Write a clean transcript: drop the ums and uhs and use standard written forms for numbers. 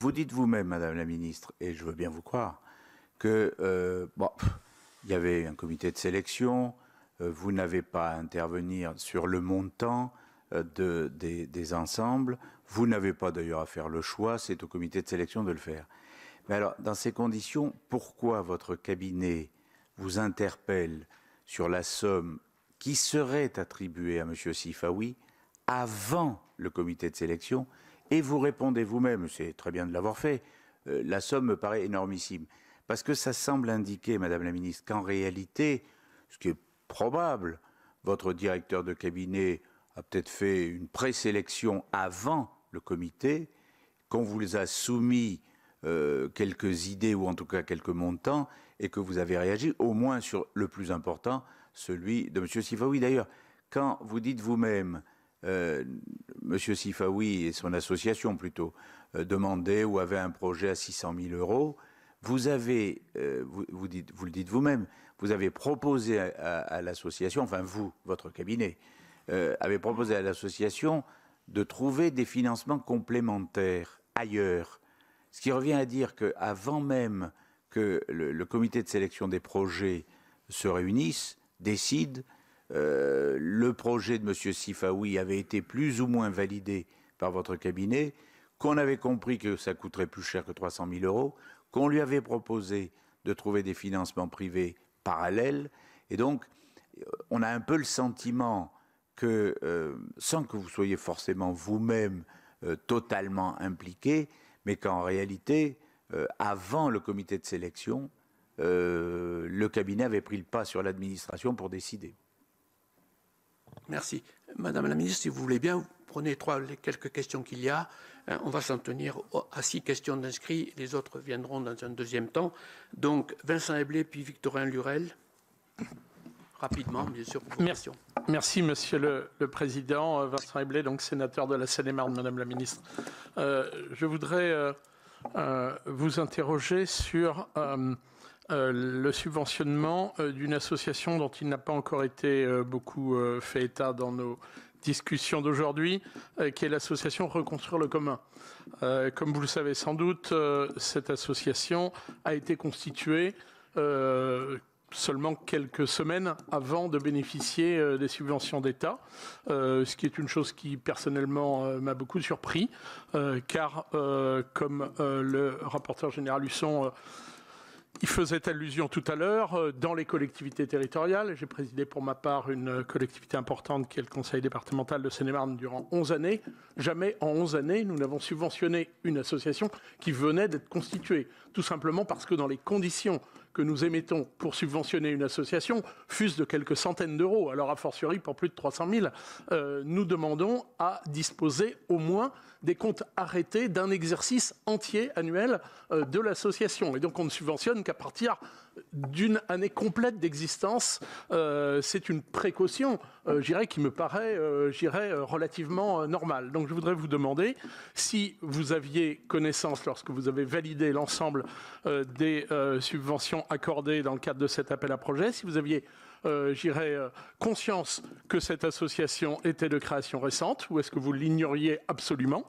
vous dites vous-même, Madame la Ministre, et je veux bien vous croire, que il y avait un comité de sélection, vous n'avez pas à intervenir sur le montant des ensembles, vous n'avez pas d'ailleurs à faire le choix, c'est au comité de sélection de le faire. Mais alors, dans ces conditions, pourquoi votre cabinet vous interpelle sur la somme qui serait attribuée à M. Sifaoui avant le comité de sélection, et vous répondez vous-même, c'est très bien de l'avoir fait, la somme me paraît énormissime. Parce que ça semble indiquer, Madame la Ministre, qu'en réalité, ce qui est probable, votre directeur de cabinet a peut-être fait une présélection avant le comité, qu'on vous a soumis quelques idées ou en tout cas quelques montants et que vous avez réagi au moins sur le plus important, celui de M. Sifaoui. D'ailleurs, quand vous dites vous-même, M. Sifaoui et son association plutôt, demandaient ou avaient un projet à 600 000 €, vous avez, vous le dites vous-même, vous avez proposé à l'association, enfin vous, votre cabinet, avez proposé à l'association de trouver des financements complémentaires ailleurs. Ce qui revient à dire qu'avant même que le comité de sélection des projets se réunisse, décide, le projet de M. Sifaoui avait été plus ou moins validé par votre cabinet, qu'on avait compris que ça coûterait plus cher que 300 000 €, qu'on lui avait proposé de trouver des financements privés parallèles. Et donc, on a un peu le sentiment que, sans que vous soyez forcément vous-même totalement impliqué, mais qu'en réalité, avant le comité de sélection, le cabinet avait pris le pas sur l'administration pour décider. Merci. Madame la Ministre, si vous voulez bien, vous prenez les quelques questions qu'il y a. On va s'en tenir à 6 questions d'inscrits. Les autres viendront dans un deuxième temps. Donc, Vincent Eblé, puis Victorin Lurel. Rapidement, bien sûr, pour vos questions. Merci, Monsieur le Président. Vincent Eblé, donc sénateur de la Seine-et-Marne, Madame la Ministre. Je voudrais vous interroger sur le subventionnement d'une association dont il n'a pas encore été beaucoup fait état dans nos discussions d'aujourd'hui, qui est l'association Reconstruire le commun. Comme vous le savez sans doute, cette association a été constituée seulement quelques semaines avant de bénéficier des subventions d'État, ce qui est une chose qui personnellement m'a beaucoup surpris, car comme le rapporteur général Husson il faisait allusion tout à l'heure, dans les collectivités territoriales, j'ai présidé pour ma part une collectivité importante qui est le conseil départemental de Seine-et-Marne durant 11 années. Jamais en 11 années, nous n'avons subventionné une association qui venait d'être constituée. Tout simplement parce que dans les conditions que nous émettons pour subventionner une association, fût-ce de quelques centaines d'euros, alors a fortiori pour plus de 300 000, nous demandons à disposer au moins des comptes arrêtés d'un exercice entier annuel de l'association. Et donc on ne subventionne qu'à partir d'une année complète d'existence. C'est une précaution, qui me paraît, relativement normale. Donc je voudrais vous demander si vous aviez connaissance, lorsque vous avez validé l'ensemble des subventions accordées dans le cadre de cet appel à projet, si vous aviez conscience que cette association était de création récente, ou est-ce que vous l'ignoriez absolument?